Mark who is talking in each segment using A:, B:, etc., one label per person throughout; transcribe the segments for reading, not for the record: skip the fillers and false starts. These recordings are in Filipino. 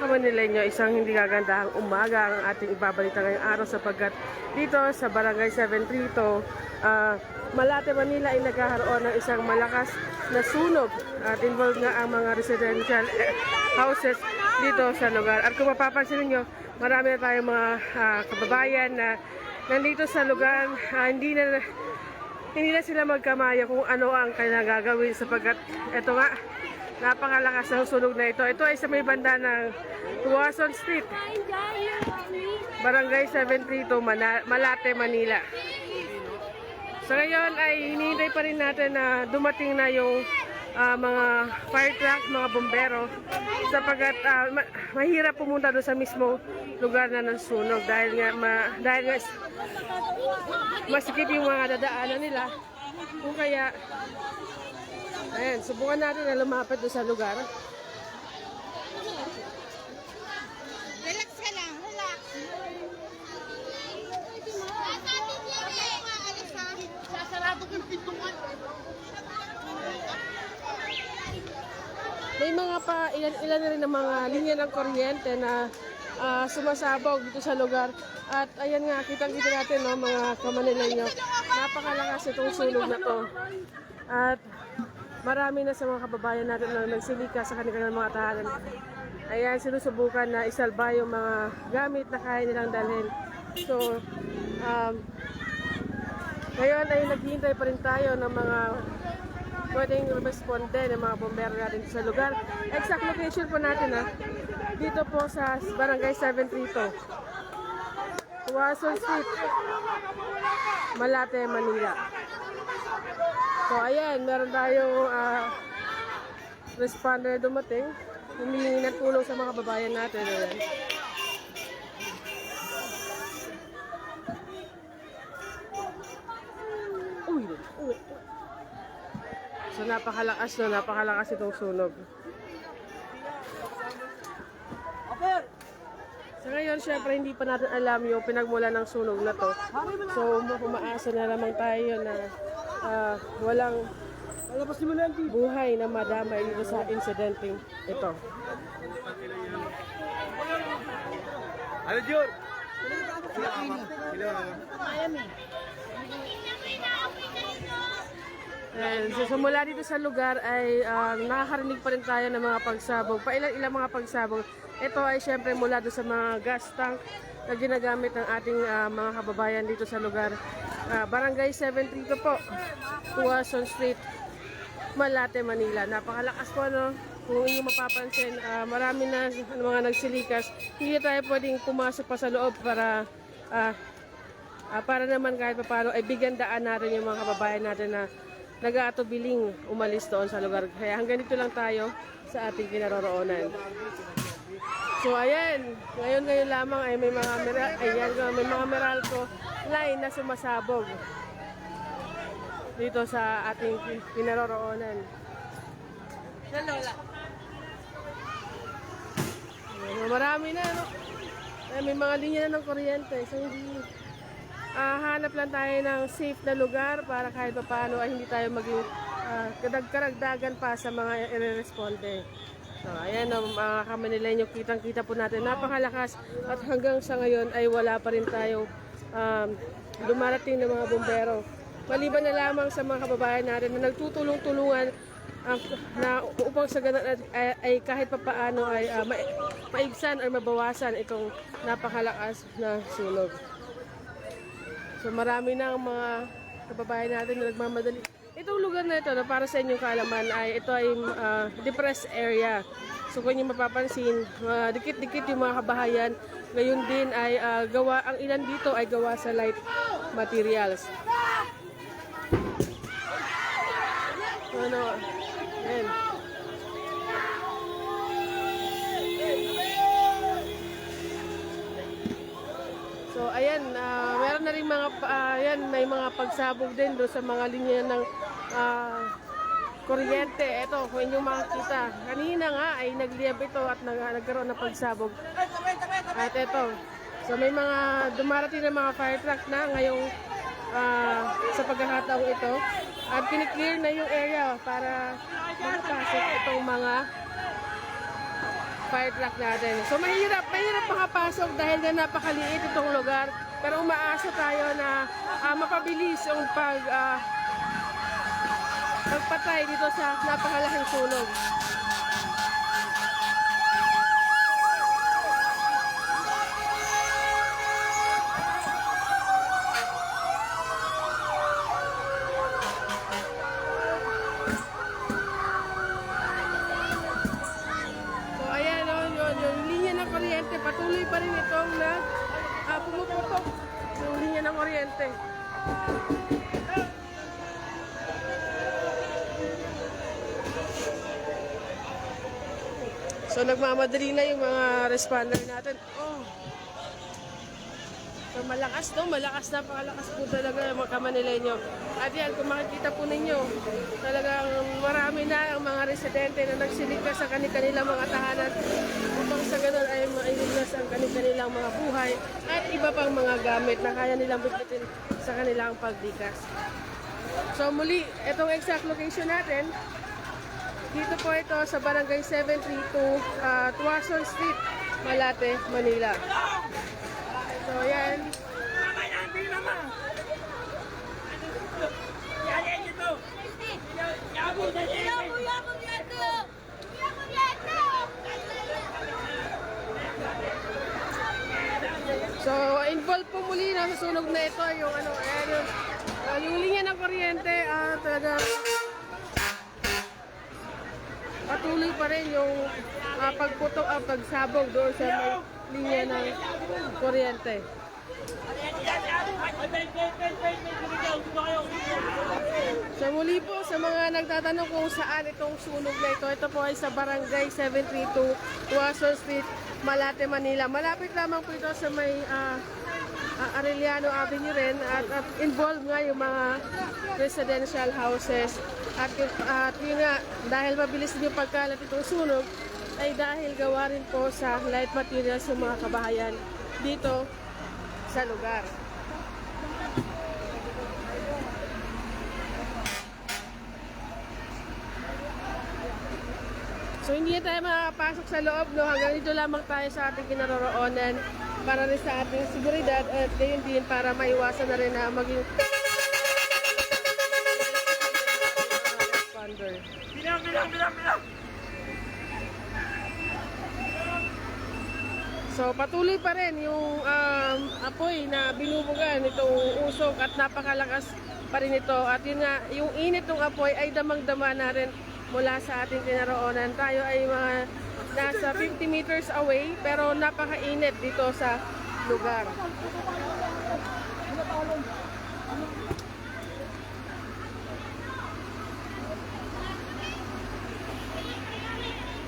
A: Manileño, isang hindi gagandahang umaga ang ating ibabalita ngayong araw sapagkat dito sa Barangay 732, Malate, Manila ay nagkaroon ng isang malakas na sunog at involved nga ang mga residential houses dito sa lugar. At kung mapapansin niyo, marami na tayong mga kababayan na nandito sa lugar, hindi na sila magkamaya kung ano ang kailangan gagawin sapagkat ito nga, napakalakas ng sunog na ito. Ito ay sa may banda ng Tuwason Street, Barangay 732, Malate, Manila. So ngayon ay hinihintay pa rin natin na dumating na yung mga fire truck, mga bombero sapagkat mahirap pumunta doon sa mismo lugar na ng sunog dahil nga masikip yung mga dadaanan nila. Kung kaya ayan, subukan natin na lumapit doon sa lugar.
B: Relax ka lang, relax. Sasarado ko yung pintuan.
A: May mga ilan na rin ng mga linya ng kuryente na sumasabog dito sa lugar. At ayan nga, kitang-kita natin, no, mga Kamanileño, napakalakas itong sunog na to. At marami na sa mga kababayan natin na nagsilika sa kanilang mga tahanan. Ayan, sinusubukan na isalba yung mga gamit na kaya nilang dalhin. So, ngayon ay naghihintay pa rin tayo ng mga pwedeng responde ng mga bombero natin sa lugar. Exact location po natin dito po sa Barangay 732, Tuwason Street, Malate, Manila. So ayan, meron tayong responder na dumating. Humihingi ng tulong sa mga babayan natin. Ayan. So napakalakas itong sunog. So ngayon, syempre hindi pa natin alam yung pinagmula ng sunog na to. So umaasa na naman tayo na walang buhay na madamay dito sa insidenteng ito.
C: Ano, Jor?
A: And so mula dito sa lugar ay nakakarinig pa rin tayo ng mga pagsabog. Ilang mga pagsabog. Ito ay syempre mula doon sa mga gas tank na ginagamit ng ating mga kababayan dito sa lugar. Barangay 732 po, Tuwason Street, Malate, Manila. Napakalakas po, no? Kung inyong mapapansin, marami na mga nagsilikas. Hindi tayo pwedeng pumasok pa sa loob para naman kahit paano ay bigyan daan natin yung mga kababayan natin na nag-aatubiling umalis doon sa lugar. Kaya hanggang dito lang tayo sa ating kinaroroonan. So ayan, ngayon lamang ay may mga Meralco line na sumasabog dito sa ating kinaroroonan. Lola. Marami na, no? May mga linya na ng kuryente. So hindi hanap lang tayo ng safe na lugar para kahit paano ay hindi tayo maging karagdagan pa sa mga ireresponde. So ayan, mga Kamanileño, kitang-kita po natin, napakalakas at hanggang sa ngayon ay wala pa rin tayong dumarating ng mga bombero. Maliban na lamang sa mga kababayan natin na nagtutulong-tulungan na upang sa ganun ay kahit papaano ay maibsan or mabawasan itong napakalakas na sunog. So marami na ang mga kababayan natin na nagmamadali. Itong lugar na ito, na para sa inyong kaalaman, ito ay depressed area. So kung nyo mapapansin, dikit-dikit yung mga kabahayan. Ngayon din ay ang ilan dito ay gawa sa light materials. Ayan. So ayan, meron na rin may mga pagsabog din doon sa mga linya ng kuryente. Ito, kung inyong makikita, kanina nga ay nagliyab ito at nagkaroon ng pagsabog. At ito, so may mga dumarating na mga fire truck na ngayong sa pagkakataong ito. At kiniklear na yung area para makapasok itong mga fire truck natin. So mahirap makapasok dahil nga napakaliit itong lugar. Pero umaasa tayo na mapabilis yung pagpatay dito sa napakalaking sunog. Patuloy pa rin itong pumuputok yung linya ng kuryente. So nagmamadali na yung mga responder natin. So malakas to, napakalakas po talaga yung mga Kamanileño. At yan, kung makikita po ninyo, talagang marami na ang mga residente na nagsiligtas sa kanilang mga tahanan upang sa ganun ay mailigtas ang kanilang mga buhay at iba pang mga gamit na kaya nilang bitbitin sa kanilang paglikas. So muli, itong exact location natin, dito po ito sa Barangay 732, Tuason Street, Malate, Manila. So yan. So involved po muli na sa sunog na ito yung yung linya ng kuryente talaga patuloy pa rin yung pagputok at pagsabog doon sa may linya ng kuryente. So muli po sa mga nagtatanong kung saan itong sunog na ito po ay sa Barangay 732, Tuason Street, Malate, Manila. Malapit lamang po ito sa may Arellano Avenue rin at involved nga yung mga residential houses. At yun nga, dahil mabilis din yung pagkalat itong sunog, ay dahil gawa rin po sa light materials yung mga kabahayan dito sa lugar. So hindi na tayo makakapasok sa loob, no? Hanggang dito lamang tayo sa ating kinaroroonan para rin sa ating seguridad at gayon din para maiwasan na rin na maging responder. Bilang! So patuloy pa rin yung apoy na binubugan itong usok at napakalakas pa rin ito. At yun nga, yung init ng apoy ay damang-dama na rin mula sa ating kinaroonan. Tayo ay mga nasa 50 meters away pero napakainit dito sa lugar.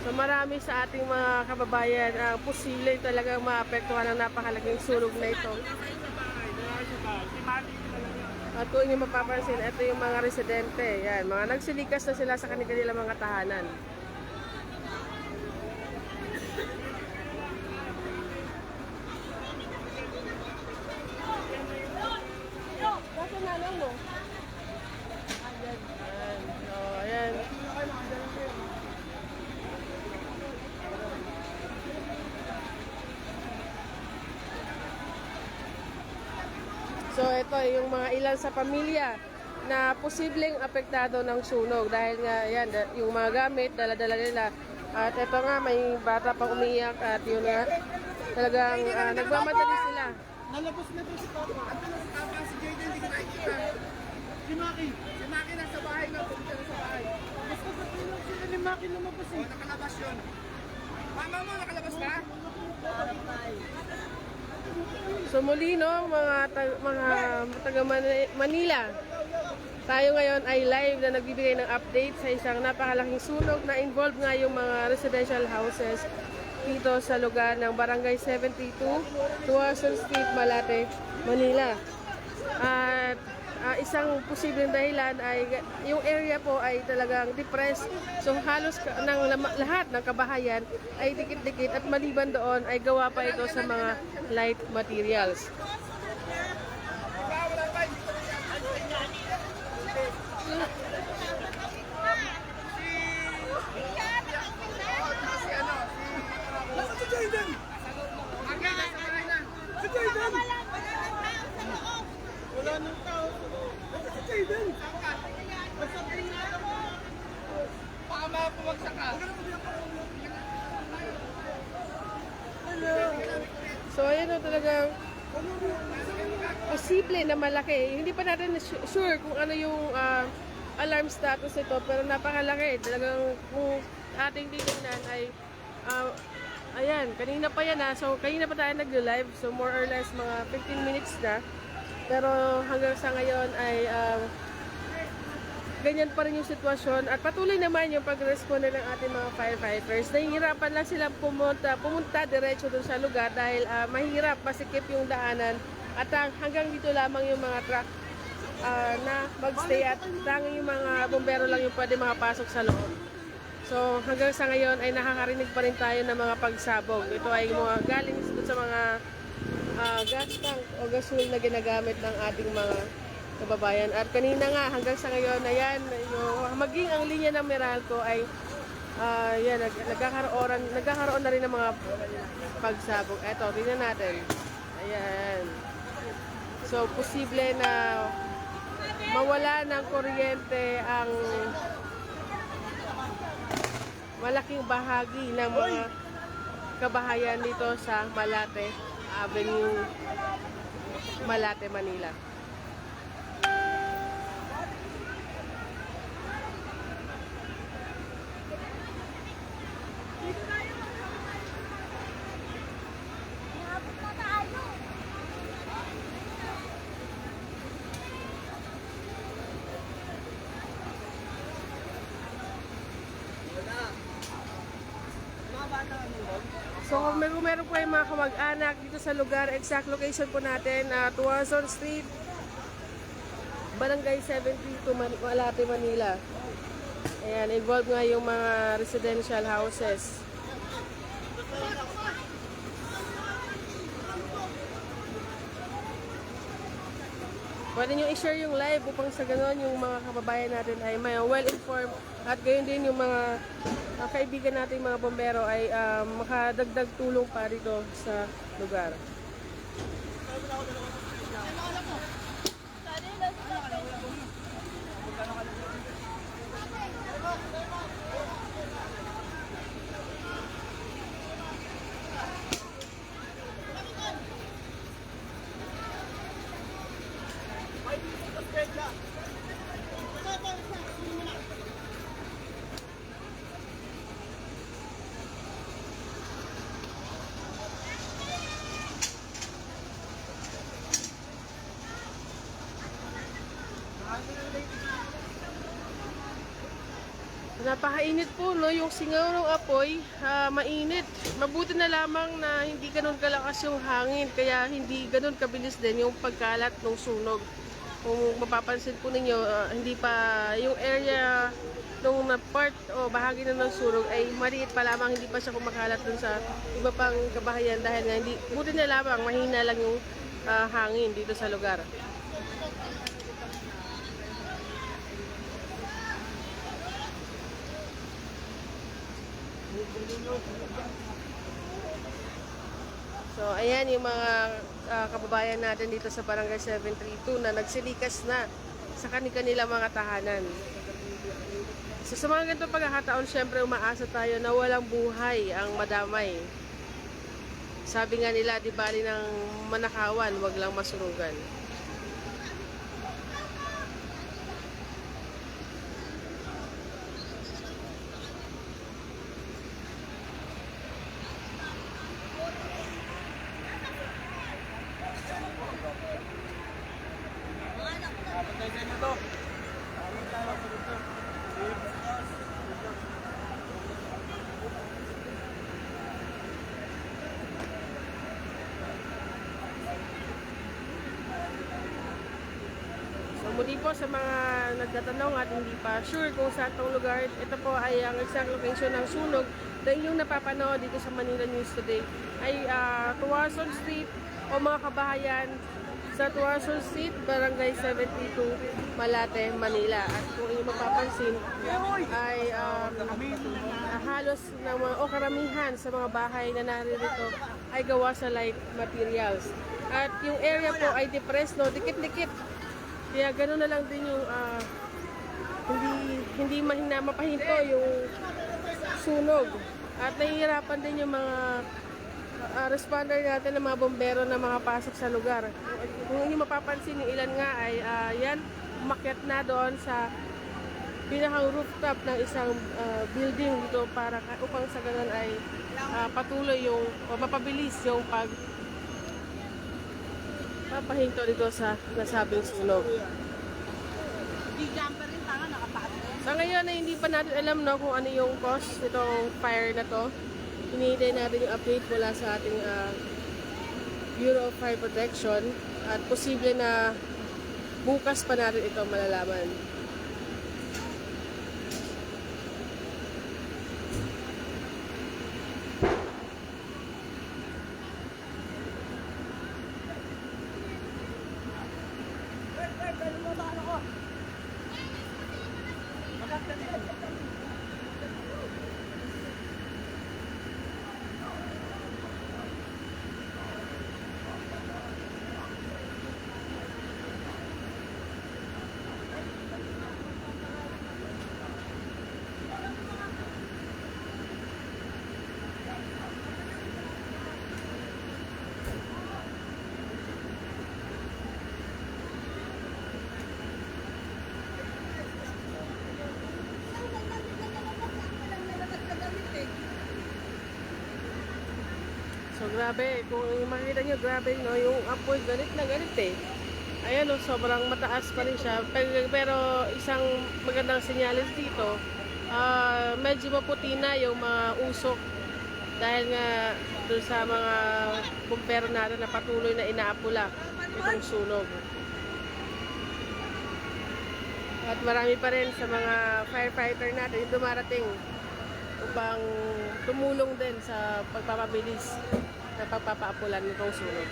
A: So marami sa ating mga kababayan ang posible talagang maapektuhan ng napakalaking sunog na ito. At kung inyo mapapansin, ito yung mga residente. Yan, mga nagsilikas na sila sa kanilang mga tahanan. Bakit nanong mo? Ayan. So, ayan. So ito yung mga ilan sa pamilya na posibleng apektado ng sunog dahil nga yan, yung mga gamit, dala-dala nila. At ito nga, may bata pang umiyak at yun nga, talagang nagmamadali sila.
C: Nalabas na to si Papa. Ano na si Papa? Si Jayden, hindi ko nakikita. Si Maki nasa bahay na. Pumunta na sa bahay. Basta sa tulog sila ni Maki lumabas eh. Nakalabas yun. Mama mo, nakalabas ka?
A: So muli no, mga taga Manila, tayo ngayon ay live na nagbibigay ng update sa isang napakalaking sunog na involved nga yung mga residential houses dito sa lugar ng Barangay 732, Tuason Street, Malate, Manila. At isang posibleng dahilan ay yung area po ay talagang depressed. So halos lahat ng kabahayan ay dikit-dikit at maliban doon ay gawa pa ito sa mga light materials.
C: Baka mapumagsak ka.
A: So, ayun o talagang posible na malaki. Hindi pa natin sure kung ano yung alarm status ito, pero napakalaki. Talagang kung ating titignan ay ayan, kanina pa yan So, kanina pa tayo nag-live. So, more or less mga 15 minutes na. Pero hanggang sa ngayon ay ganyan pa rin yung sitwasyon at patuloy naman yung pag-respond ng ating mga firefighters. Nahihirapan lang sila pumunta diretso dun sa lugar dahil mahirap, masikip yung daanan at hanggang dito lamang yung mga truck na magstay at tanging yung mga bombero lang yung pwede makapasok sa loob. So hanggang sa ngayon ay nakakarinig pa rin tayo ng mga pagsabog. Ito ay mga galing sa mga gas tank o gasol na ginagamit ng ating mga kababayan. At kanina nga, hanggang sa ngayon, ayan, yung, maging ang linya ng Meralco ay yan, nagkakaroon na rin ng mga pagsabog. Eto, tingnan natin. Ayan. So, posible na mawala ng kuryente ang malaking bahagi ng mga kabahayan dito sa Malate Avenue, Malate, Manila. So kung meron po yung mga kamag-anak dito sa lugar, exact location po natin, Tuazon Street, Barangay 72, Malate, Manila. Ayan, involved nga yung mga residential houses. Pwede nyo i-share yung live upang sa ganon yung mga kababayan natin ay may well-informed at gayon din yung mga kaibigan natin mga bombero ay makadagdag tulong pa dito sa lugar. Napakainit po, no? Yung singaw ng apoy, mainit. Mabuti na lamang na hindi ganun kalakas yung hangin, kaya hindi ganun kabilis din yung pagkalat ng sunog. Kung mapapansin po ninyo, hindi pa yung area nung na part o bahagi na ng sunog ay maliit pa lamang, hindi pa siya kumakalat dun sa iba pang kabahayan dahil nga hindi, buti na lamang, mahina lang yung hangin dito sa lugar. So, ayan yung mga kababayan natin dito sa Barangay 732 na nagsilikas na sa kanilang mga tahanan. So, sa mga ganitong pagkakataon, syempre umaasa tayo na walang buhay ang madamay. Sabi nga nila, di bali ng manakawan, wag lang masunugan. Muli po sa mga nagtatanong at hindi pa sure kung saan itong lugar, ito po ay ang exact location ng sunog na inyong napapanood dito sa Manila News Today ay Tuazon Street o mga kabahayan sa Tuazon Street, Barangay 72, Malate, Manila. At kung inyong mapapansin ay halos ng mga, o karamihan sa mga bahay na naririto ay gawa sa light materials. At yung area po ay depressed, no? Dikit-dikit Kaya gano'n na lang din yung hindi mapahinto yung sunog. At nahihirapan din yung mga responder natin ng mga bombero na makapasok sa lugar. Kung hindi mapapansin, yung ilan nga ay yan, umakyat na doon sa pinakang rooftop ng isang building dito para upang sa ganun ay patuloy yung o mapabilis yung papahinto dito sa nasabing sunog.
B: Di jumper rin, tanga, nakapaat.
A: Sa ngayon ay hindi pa natin alam no, kung ano yung cause nitong fire na to. Hinihintay natin yung update mula sa ating Bureau of Fire Protection at posible na bukas pa natin ito malalaman. So grabe, kung makikita nyo, grabe no, yung apoy ganit na ganit eh. Ayan no, sobrang mataas pa rin siya. Pero isang magandang sinyalis dito, medyo maputi na yung mga usok. Dahil nga doon sa mga bumpero natin na patuloy na inaapula itong sunog. At marami pa rin sa mga firefighter natin yung dumarating upang tumulong din sa pagpapabilis na pagpapaapulan nitong sunog.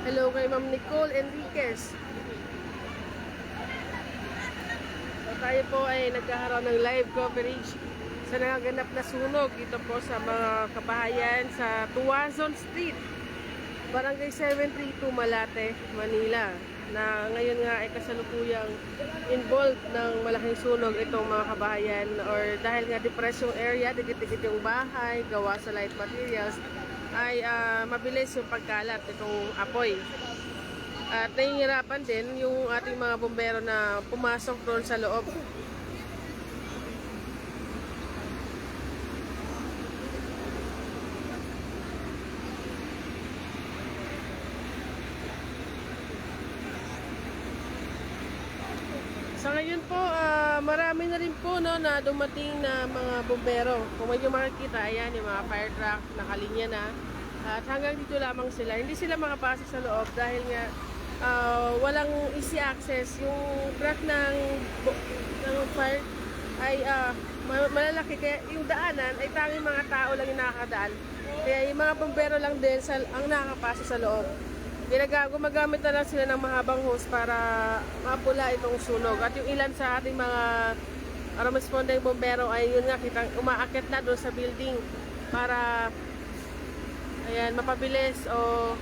A: Hello kay Ma'am Nicole Enriquez. So, tayo po ay nagkakaroon ng live coverage sa nagaganap na sunog dito po sa mga kabahayan sa Tuazon Street, Barangay 732, Malate, Manila. Na ngayon nga ay kasalukuyang involved ng malaking sunog itong mga kabahayan or dahil nga depresyong area, dikit-dikit yung bahay, gawa sa light materials, ay mabilis yung pagkalat itong apoy. At nahihirapan din yung ating mga bombero na pumasok doon sa loob. Sa ngayon po, marami na rin po no, na dumating na mga bombero. Kung may makikita, ayan, yung mga fire truck, nakalinya na. At hanggang dito lamang sila. Hindi sila makapasok sa loob dahil nga walang easy access. Yung truck ng fire ay malalaki. Kaya yung daanan ay tanging mga tao lang yung nakakadaan. Kaya yung mga bombero lang din ang nakakapasok sa loob. Gumagamit na lang sila ng mahabang hose para mapula itong sunog. At yung ilan sa ating mga responding bombero ay yun nga, kitang umaakit na doon sa building para ayan, mapabilis o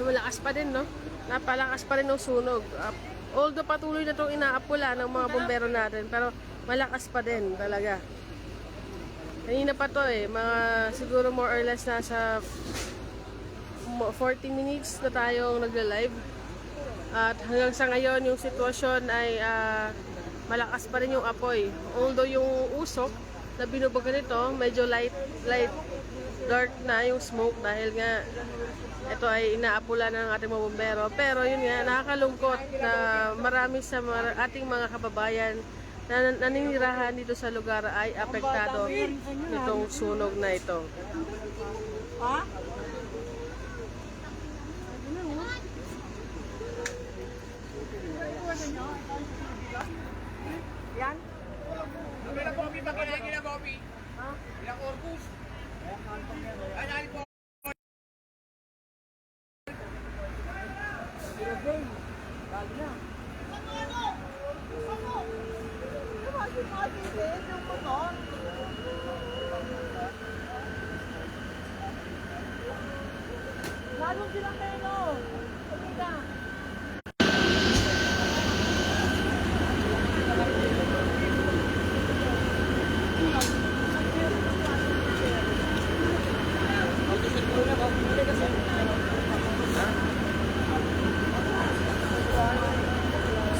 A: malakas pa din, no? Napalakas pa rin ng sunog. Although patuloy na itong inaapula ng mga bombero natin, pero malakas pa din talaga. Kanina pa to mga siguro more or less nasa 40 minutes na tayong nagla-live. At hanggang sa ngayon, yung sitwasyon ay malakas pa rin yung apoy. Although yung usok na binubuga nito, medyo light dark na yung smoke dahil nga ito ay inaapula ng ating mga bombero. Pero yun nga, nakakalungkot na marami sa ating mga kababayan na naninirahan dito sa lugar ay apektado nitong sunog na ito.
B: Ha? Yan?
C: Ilang Bobby ba kinain na Bobby? Ha? Ilang Orcus? Ay, nari po.
B: Lalong silang peno. Pagkita.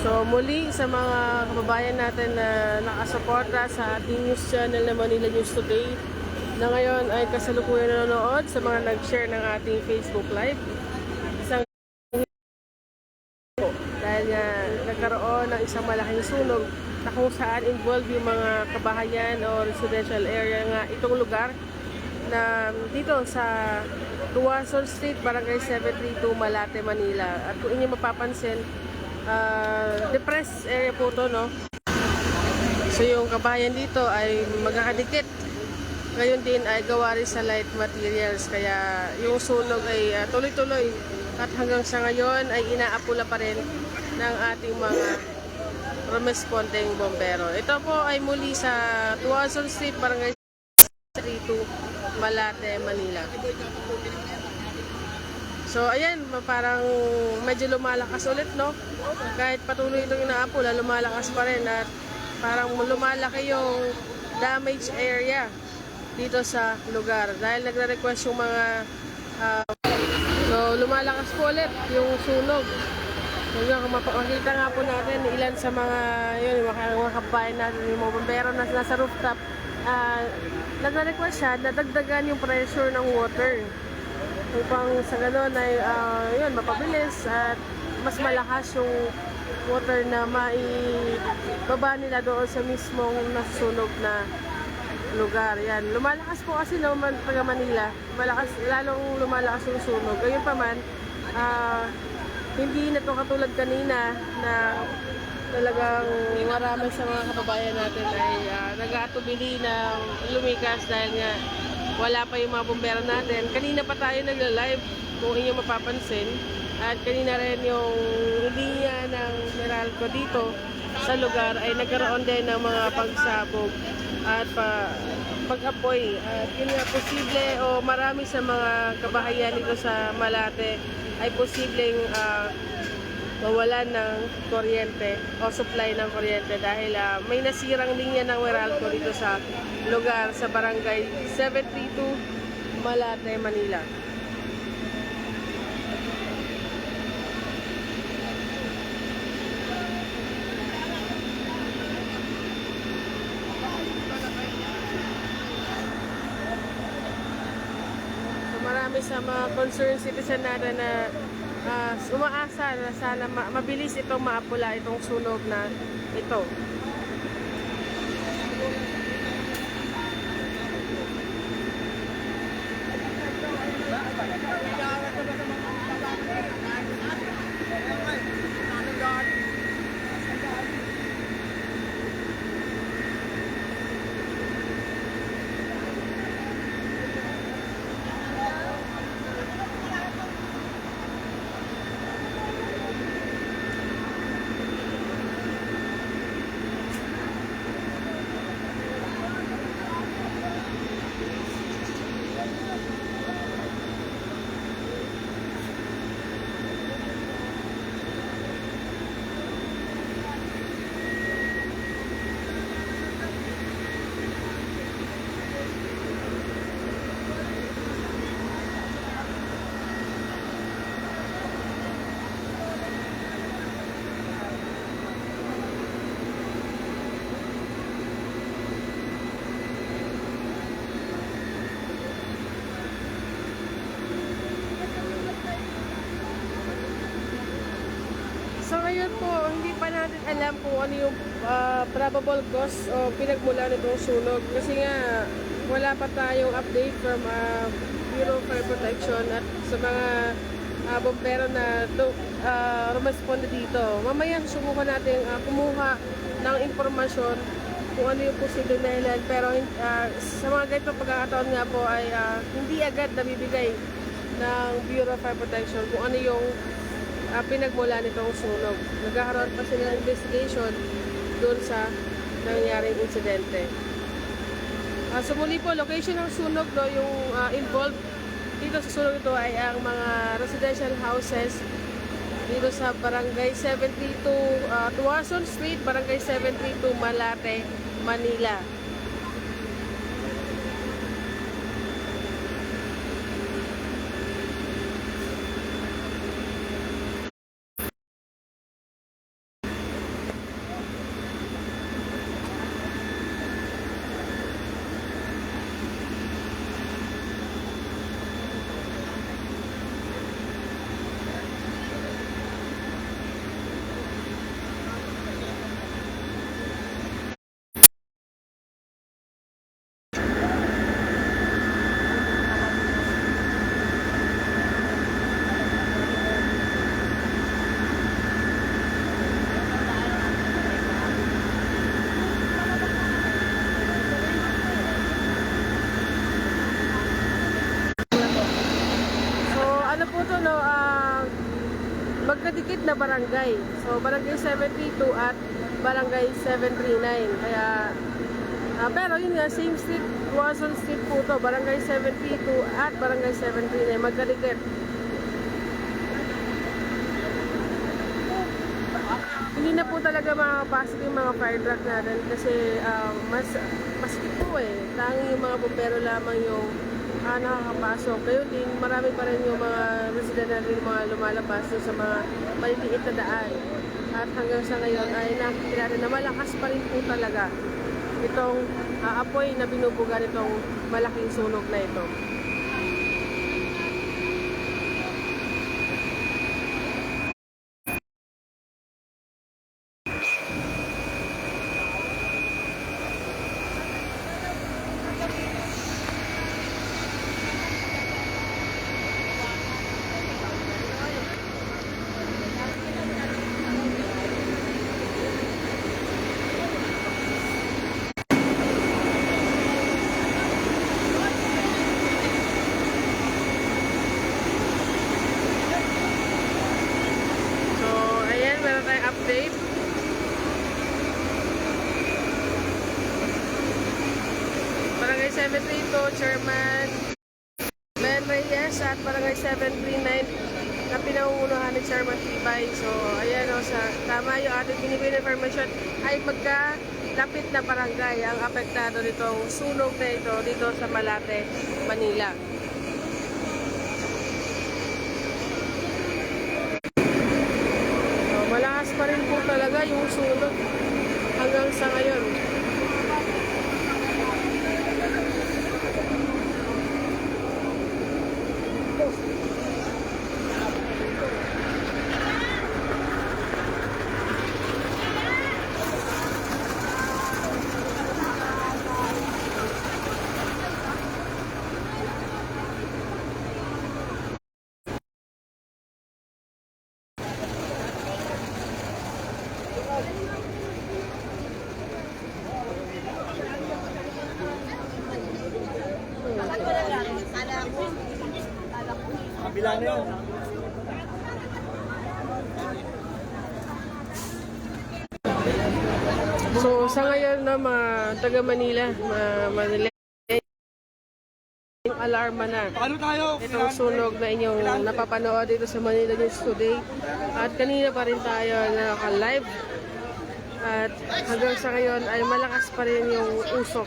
A: So muli sa mga kababayan natin na nakasuporta sa ating news channel na Manila News Today na ngayon ay kasalukuyan nanonood sa mga nag-share ng ating Facebook Live. Isang dahil nga nagkaroon ng isang malaking sunog na kung saan involved yung mga kabahayan o residential area nga itong lugar na dito sa Tuwason Street, Barangay 732, Malate, Manila. At kung inyo mapapansin, depressed area po to, no? So yung kabahayan dito ay magkakadikit. Ngayon din ay gawa rin sa light materials. Kaya yung sunog ay tuloy-tuloy. At hanggang sa ngayon ay inaapula pa rin ng ating mga responding bombero. Ito po ay muli sa Tuwason Street, Barangay 32, Malate, Manila. So ayan, parang medyo lumalakas ulit, no? Kahit patuloy itong inaapula, lumalakas pa rin at parang lumalaki yung damage area dito sa lugar. Dahil nagre-request yung mga so lumalakas po ulit yung sunog. Makita nga po natin ilan sa mga yun, mga kabayan natin, yung mga bombero na nasa rooftop. Nagre-request siya na dagdagan yung pressure ng water upang sa gano'n ay yun, mapabilis at mas malakas yung water na maibaba nila doon sa mismong nasusunog na lugar. Yan. Lumalakas po kasi naman taga Manila. Lalong lumalakas yung sunog. Ngayon pa man, hindi na to katulad kanina na talagang marami sa mga kababayan natin ay nag-aatubili ng lumikas dahil nga wala pa yung mga bombero natin. Kanina pa tayo nagla-live kung inyo mapapansin. At kanina rin yung linya ng Meralco dito sa lugar ay nagkaroon din ng mga pagsabog at pag-apoy. At yun nga, posible o marami sa mga kabahayan dito sa Malate ay posibleng mawalan ng kuryente o supply ng kuryente dahil may nasirang linya ng Meralco dito sa lugar sa Barangay 732, Malate, Manila. Marami sa mga concerned citizen natin na umaasa na sana mabilis itong maapula itong sunog na ito. ngayon po, hindi pa natin alam kung ano yung probable cause o pinagmula nitong sunog. Kasi nga, wala pa tayong update from Bureau of Fire Protection at sa mga bombero na rumisponde dito. Mamaya subukan natin kumuha ng impormasyon kung ano yung posibleng dahilan. Pero sa mga ganito pagkakataon nga po ay hindi agad nabibigay ng Bureau of Fire Protection kung ano yung pinagmula nitong sunog. Nagkakaroon pa sila ng investigation doon sa nangyaring insidente. So muli po, location ng sunog, no, yung involved dito sa sunog ito ay ang mga residential houses dito sa Barangay 732 Tuason Street, Barangay 732 Malate, Manila. Ano po to, no, magkadikit na barangay. So, barangay 732 at barangay 739. Kaya, pero yun nga, same street, Tuason Street po to. Barangay 732 at barangay 739. Magkadikit. Hindi na po talaga makakapasok yung mga fire truck natin kasi maski po tanging yung mga bombero lamang yung nakakapasok. Kayo din, marami pa rin yung mga resident natin, mga lumalabas sa mga maliliit na daan. At hanggang sa ngayon ay nakikita natin na malakas pa rin po talaga itong apoy na binubuga nitong malaking sunog na ito. Update. Barangay 732, Chairman Ben Reyes at Barangay 739 na pinangungunahan ni Chairman Tibay. So, ayan o, tama yung ating binibigay na information ay magkalapit na barangay ang apektado nitong sunog na ito dito sa Malate, Manila. Malakas pa rin po talaga yung sunog hanggang sa ngayon.
C: Kabila na yun.
A: So, sa ngayon na mga taga Manila, Manila, yung alarma na.
C: Ano tayo?
A: Itong sunog na inyong napapanood dito sa Manila News Today. At kanina pa rin tayo naka-live. At hanggang sa ngayon ay malakas pa rin yung usok.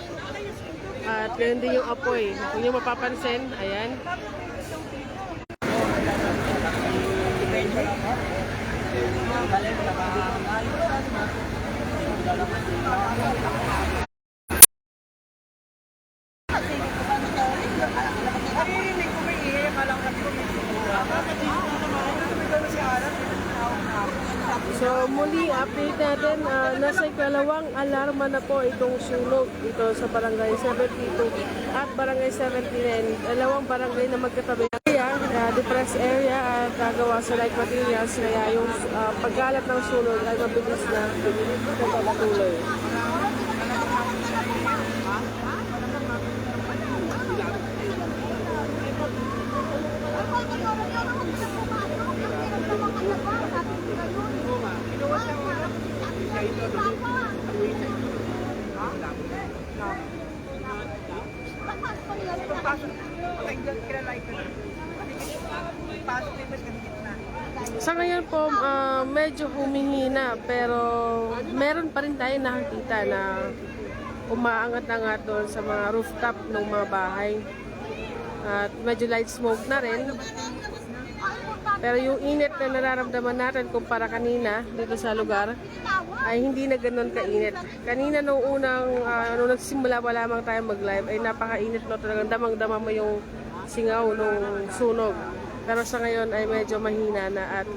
A: At ganyan din yung apoy. Kung nyo mapapansin, ayan. So muli update natin, nasa ikalawang alarma na po itong sunog dito sa Barangay 72 at Barangay 79. Dalawang barangay na magkatabi. Kaya depressed area at gawa sa light materials, kaya yung pagkalat ng sunog ay mabilis na pagpapatuloy. Sa ngayon po, medyo humihina pero meron pa rin tayo nakakita na umaangat-angat doon sa mga rooftop ng mga bahay. At medyo light smoke na rin. Pero yung init na nararamdaman natin kumpara kanina dito sa lugar ay hindi na ganoon kainit. Kanina nung unang, nung nagsimula pa lamang tayo mag-live ay napakainit na talagang damang-dama mo yung singaw nung sunog. Pero sa ngayon ay medyo mahina na at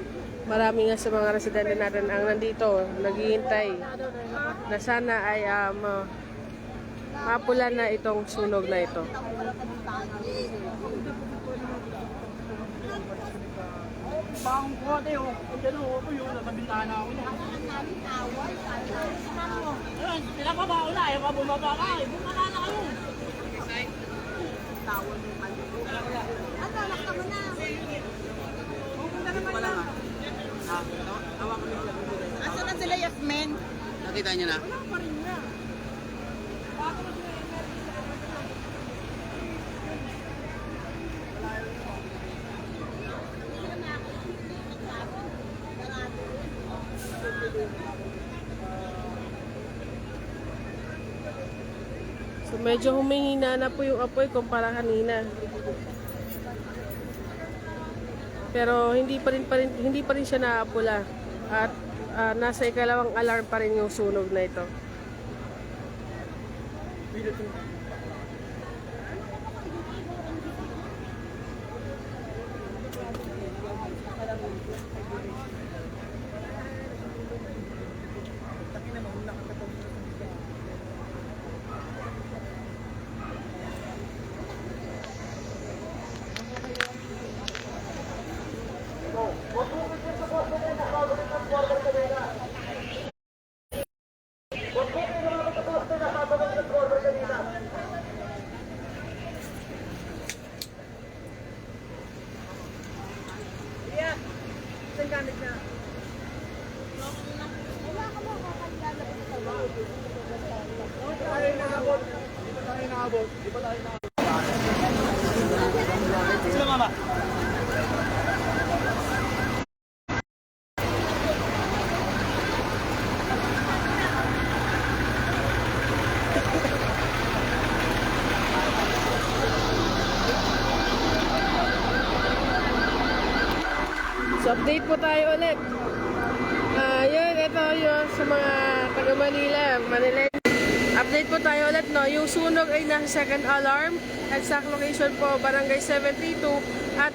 A: marami nga sa mga residente natin ang nandito, naghihintay na sana ay mapula na itong sunog na ito.
C: Bang ko ate, oh. Diyan ako yung nasa bintana ako. Ayun, sila pa ba ako na? Ayaw ka bumaba ka. Bumaba na kayo.
B: Tawon mo man. Ano, nakita mo na. Pupunta naman na. Asa na sila, Yasmin?
C: Nakita niyo na?
B: Wala pa rin na.
A: So medyo humihina na po yung apoy kumpara kanina. Pero hindi pa rin siya naapula at nasa ikalawang alarm pa rin yung sunog na ito.
C: Sila mama.
A: So update po tayo ulit. Yun, ito yun sa mga taga Manila. Update po tayo ulit, no? Yung sunog ay nasa second alarm. Exact location po, Barangay 72 at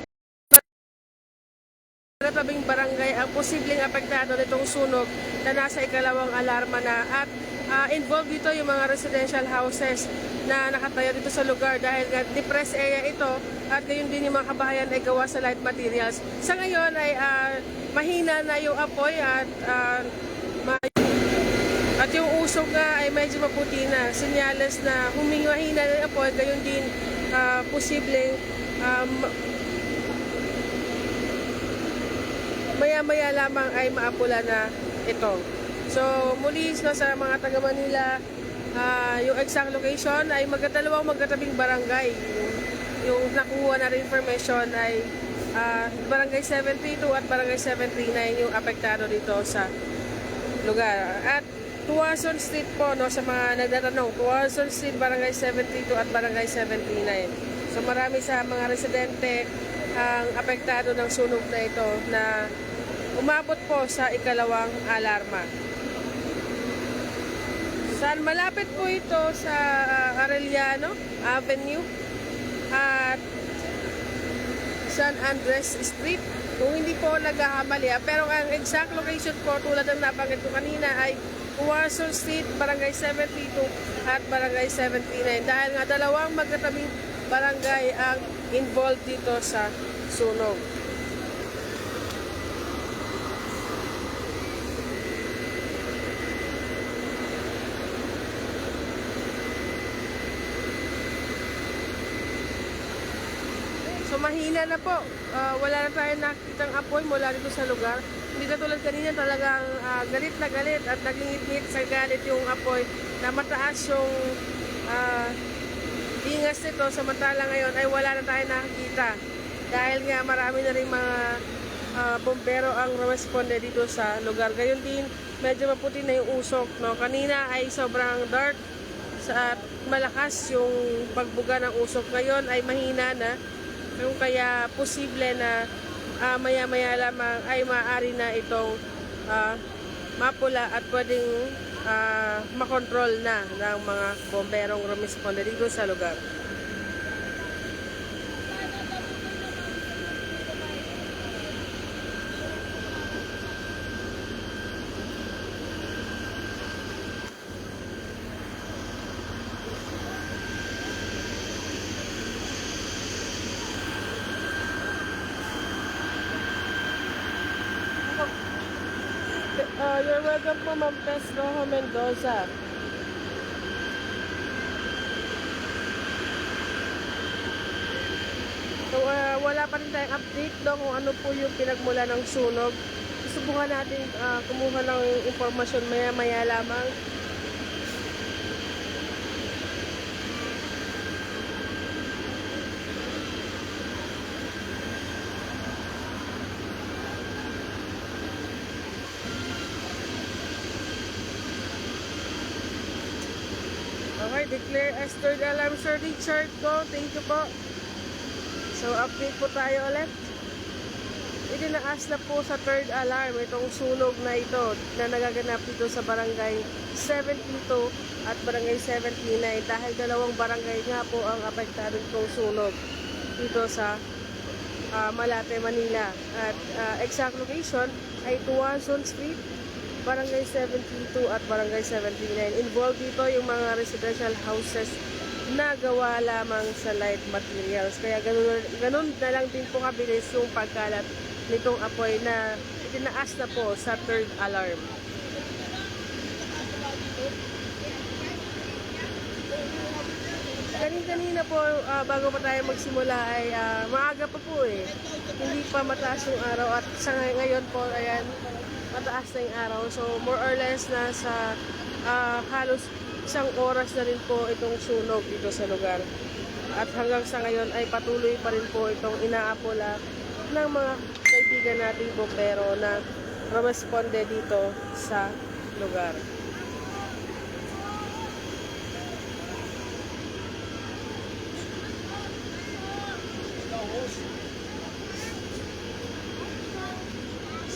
A: tabing barangay ang posibleng apektado nitong sunog na nasa ikalawang alarma na at involved dito yung mga residential houses na nakatayo dito sa lugar dahil depressed area ito at gayon din yung mga kabahayan ay gawa sa light materials. Sa ngayon ay mahina na yung apoy at yung usok nga ay medyo maputi na. Senyales na humihina na yung apoy, gayon din posibleng maya-maya lamang ay maapula na ito. So, muli no, sa mga taga Manila, yung exact location ay dalawang magkatabing barangay. Yung nakuha na rin information ay Barangay 72 at Barangay 739 yung apektado dito sa lugar. At Tuwason Street po, no, sa mga nagtatanong, Tuwason Street, Barangay 72 at Barangay 739. So, marami sa mga residente ang apektado ng sunog na ito na umabot po sa ikalawang alarma. Malapit po ito sa Arellano Avenue at San Andres Street. Kung hindi po naghahamali, pero ang exact location po tulad ng nabanggit ko kanina ay Quezon Street, Barangay 72 at Barangay 79. Dahil nga dalawang magkatabing barangay ang involved dito sa sunog. So mahina na po. Wala na tayong nakitang apoy mula dito sa lugar. Hindi katulad kanina talagang galit na galit at nagingit-ngit sa galit yung apoy na mataas yung bingas nito. Samantala ngayon ay wala na tayong nakikita. Dahil nga marami na rin mga bombero ang responde dito sa lugar. Gayon din, medyo maputi na yung usok. No? Kanina ay sobrang dark at malakas yung pagbuga ng usok. Ngayon ay mahina na. Yung kaya posible na maya-maya lamang ay maaari na itong mapula at pwedeng makontrol na ng mga bomberong rumisponde dito sa lugar. You're welcome po, Ma'am Tess Rojo Mendoza. So, wala pa rin tayong update kung ano po yung pinagmula ng sunog. Susubukan natin kumuha ng impormasyon maya-maya lamang. Okay, declare as third alarm, Sir Richard. Go, thank you po. So, update po tayo ulit. Itinaas na po sa third alarm itong sunog na ito na nagaganap dito sa barangay 72 at barangay 79 dahil dalawang barangay nga po ang apektado itong sunog dito sa Malate, Manila. At exact location ay Quezon Street, Barangay 72 at Barangay 79. Involved dito yung mga residential houses na gawa lamang sa light materials. Kaya ganun na lang din po kabilis yung pagkalat nitong apoy na itinaas na po sa third alarm. Kanina po, bago pa tayo magsimula ay maaga pa po eh. Hindi pa mataas yung araw at sa ngayon po, ayan, mataas na yung araw. So, more or less nasa halos isang oras na rin po itong sunog dito sa lugar. At hanggang sa ngayon ay patuloy pa rin po itong inaapula ng mga kaibigan nating bombero na responde dito sa lugar.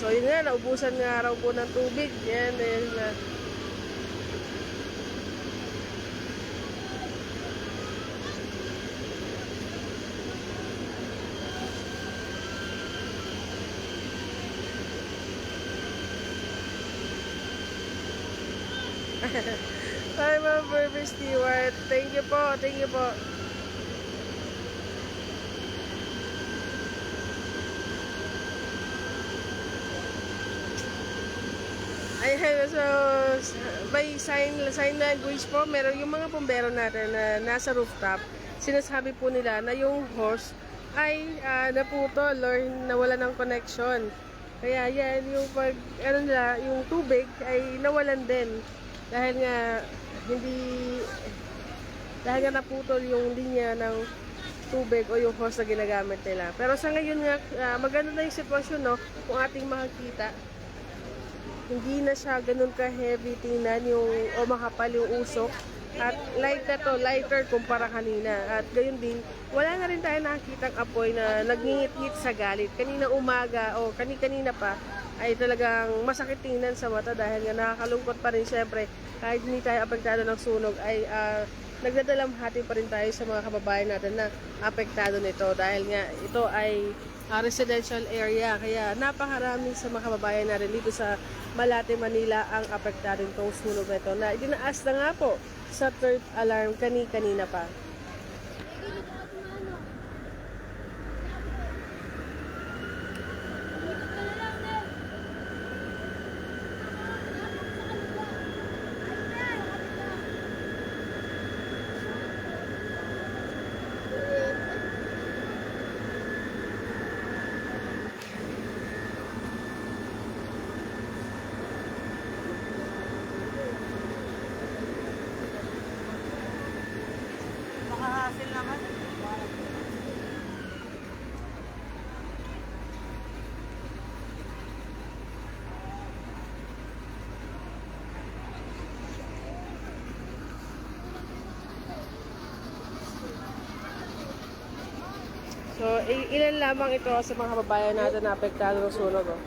A: So yun nga, naubusan nga raw po ng tubig. Yan, yan na. Hi, Ma'am Burby Stewart. Thank you po, thank you po. Ayan, so by sign language po, meron yung mga bombero natin na nasa rooftop. Sinasabi po nila na yung hose ay naputol or nawala ng connection. Kaya yan, yung pag, ano nila, yung tubig ay nawalan din. Dahil nga naputol yung linya ng tubig o yung hose na ginagamit nila. Pero sa ngayon nga, maganda na yung sitwasyon, no? Kung ating makikita, hindi na siya ganun ka-heavy tingnan yung o makapal yung usok. At light na to, lighter kumpara kanina. At gayon din, wala na rin tayo nakikitang apoy na nagngingit-ngit sa galit. Kanina umaga o kanina pa ay talagang masakit tingnan sa mata dahil nga nakakalungkot pa rin syempre kahit hindi tayo apektado ng sunog ay nagdadalamhati pa rin tayo sa mga kababayan natin na apektado nito dahil nga ito ay residential area. Kaya napakarami sa mga kababayan natin dito sa Malate, Manila ang apektado nitong sunog na ito na itinaas na nga po sa third alarm kanina pa.
C: Makahasil naman.
A: So, ilan lamang ito sa mga kababayan natin na apektado ng sunog. Oh.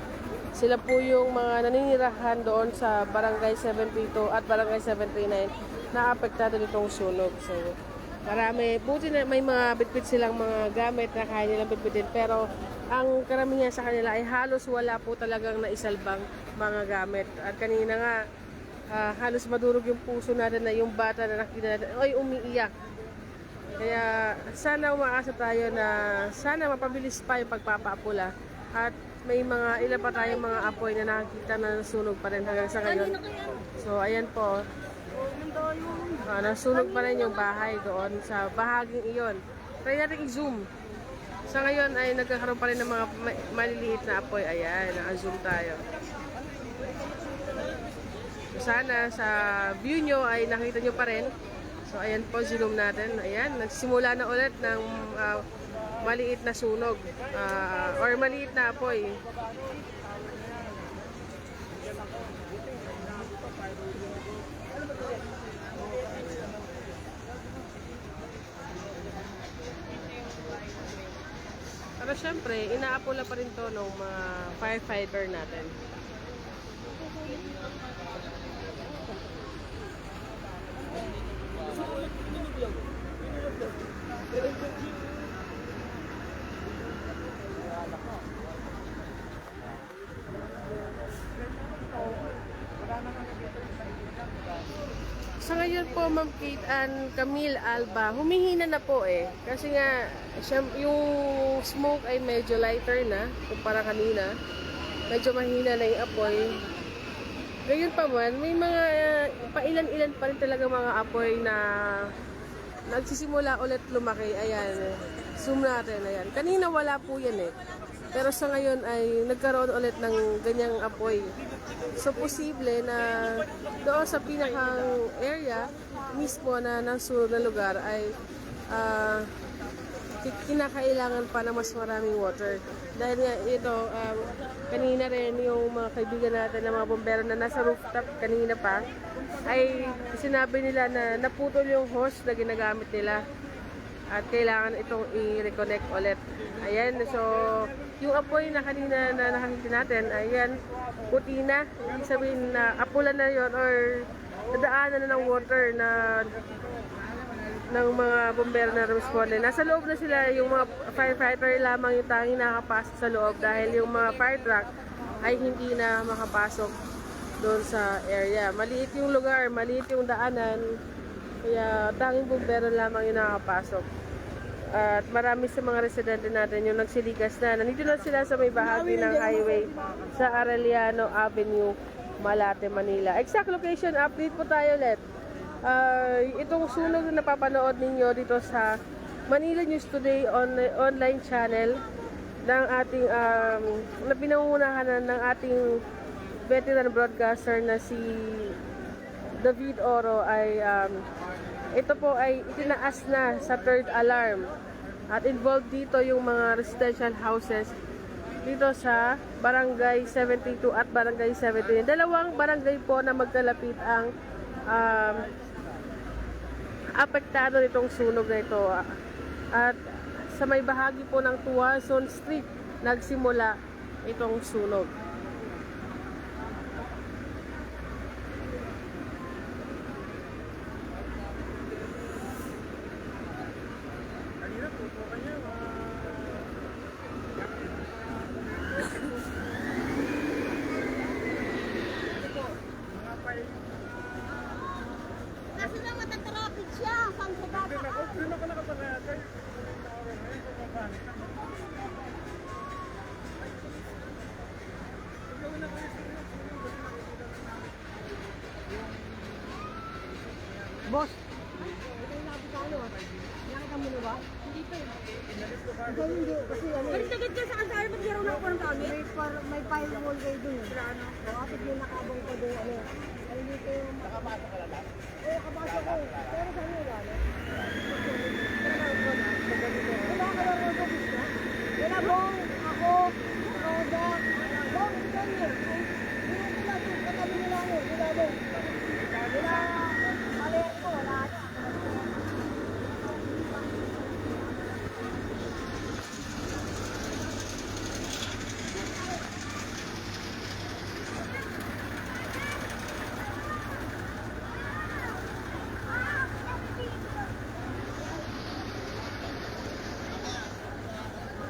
A: Sila po yung mga naninirahan doon sa Barangay 72 at Barangay 739 na apektado nitong sunog. So, marami. Buti na may mga bitbit silang mga gamit na kaya nilang bitbitin. Pero, ang karamihan sa kanila ay halos wala po talagang naisalbang mga gamit. At kanina nga, halos madurog yung puso natin na yung bata na nakita natin, ay umiiyak. Kaya sana umaasa tayo na sana mapabilis pa yung pagpapaapula at may mga ilan pa tayong mga apoy na nakakita na nasunog pa rin hanggang sa ngayon. So ayan po, nasunog pa rin yung bahay doon sa bahaging iyon. Try natin i-zoom. Sa ngayon ay nagkakaroon pa rin ng mga maliliit na apoy. Ayan, naka-zoom tayo. So, sana sa view nyo ay nakita nyo pa rin. So, ayan po, zoom natin. Ayan, nagsimula na ulit ng maliit na sunog or maliit na apoy. Pero syempre, inaapula pa rin to ng mga firefighter natin. Sa ngayon po, Ma'am Kate and Camille Alba, humihina na po eh. Kasi nga, yung smoke ay medyo lighter na kumpara kanina. Medyo mahina na yung apoy. Ngayon pa man, may mga pailan-ilan pa rin talaga mga apoy na nagsisimula ulit lumaki. Ayan, zoom natin. Ayan. Kanina wala po yan eh. Pero sa ngayon ay nagkaroon ulit ng ganyang apoy. So, posible na doon sa pinakang area mismo na nasunog na lugar ay kinakailangan pa ng mas maraming water. Dahil nga ito, kanina rin yung mga kaibigan natin na mga bombero na nasa rooftop kanina pa, ay sinabi nila na naputol yung hose na ginagamit nila at kailangan itong i-reconnect ulit. Ayan, so yung apoy na kanina na nakakita natin, ayan, puti na. Ibig sabihin na apulan na yon or nadaanan na ng water na ng mga bombero na responder. Nasa loob na sila, yung mga firefighter lamang yung tanging nakapasok sa loob dahil yung mga fire truck ay hindi na makapasok doon sa area. Maliit yung lugar, maliit yung daanan, kaya tanging bombero lamang yung nakapasok. At marami sa mga residente natin yung nagsilikas na. Nandito na sila sa may bahagi ng highway sa Arellano Avenue, Malate, Manila. Exact location update po tayo ulit. Itong sunog na napapanood ninyo dito sa Manila News Today online channel ng ating na pinangunahan ng ating veteran broadcaster na si David Oro ay ito po ay itinaas na sa third alarm at involved dito yung mga residential houses dito sa Barangay 72 at Barangay 79. Dalawang barangay po na magkalapit ang apektado nitong sunog na ito. At sa may bahagi po ng Tuason Street nagsimula itong sunog.
B: Boss. Ito yung labi sa ano ah. Nakita mo na ba? Hindi pa eh. Ikaw hindi. Kasi ano eh. Galit ka sa kansayo. Ba't gano'n ako ng gamit? May firewall kayo dun eh. Bakit yung nakabang ko doon ano. Ay dito yung... Nakapasok ka lang? Nakapasok ko. Pero saan yung wala? Wala ka lang ang office na? Wala bong ako. Roda. Bong, ganyan. Hindi ko lang yung katabi nila mo. Wala bong. Wala. Maliit ko. Wala.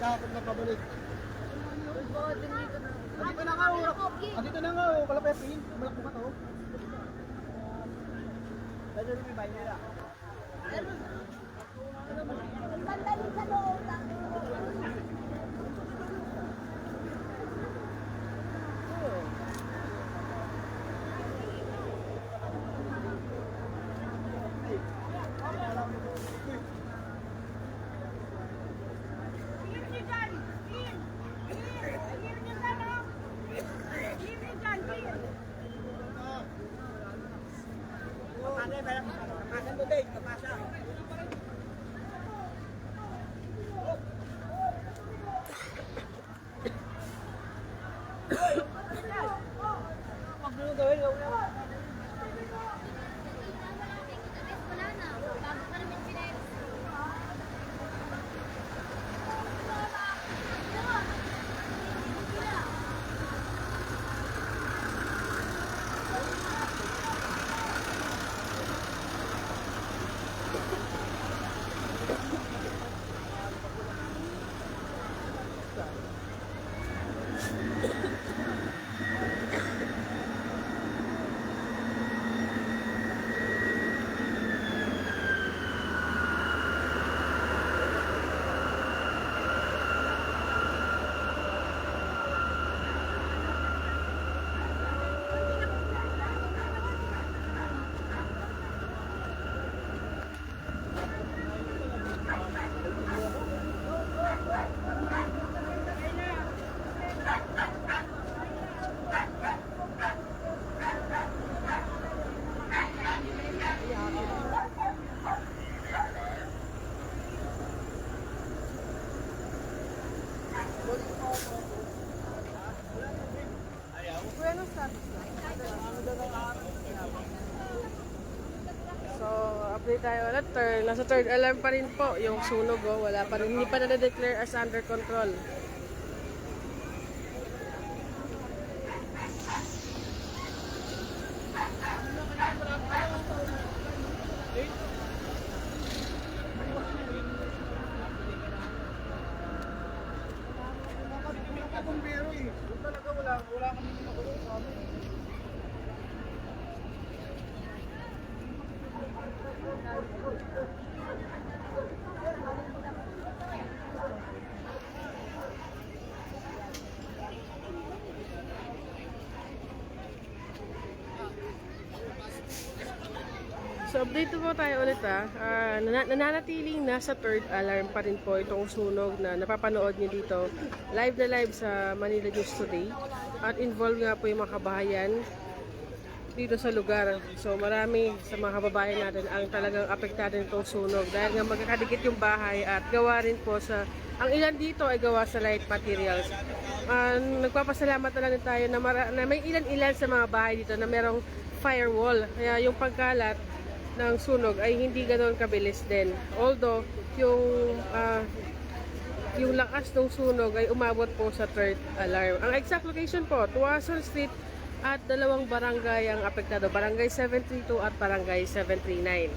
C: Kapag napabalik. Andito na nga, andito na nga, kalapepin. Malak mo ka to. Pwede rin may bayo nila.
B: Sandali sa loob.
C: Kapasan to, Dave. Kapasan. Huwag nyo gawin.
B: Wala na. Bago pa namin pinayos.
A: Buenos status na. So, update tayo ulit. Nasa third alarm pa rin po yung sunog. Oh. Wala pa rin. Hindi pa na-declare as under control.
C: Bumbero eh. Talaga wala kami ginagawa sa amin.
A: So, update po tayo ulit nananatiling nasa third alarm pa rin po itong sunog na napapanood niyo dito. Live na live sa Manila News Today. At involved nga po yung mga kabahayan dito sa lugar. So, marami sa mga kababayan natin ang talagang apektado nitong sunog. Dahil nga magkakadikit yung bahay at gawa rin po sa... Ang ilan dito ay gawa sa light materials. Nagpapasalamat na lang tayo na may ilan-ilan sa mga bahay dito na merong firewall. Kaya yung pagkalat ng sunog ay hindi ganoon kabilis din. Although, yung lakas ng sunog ay umabot po sa third alarm. Ang exact location po, Tuason Street at dalawang barangay ang apektado. Barangay 732 at Barangay 739.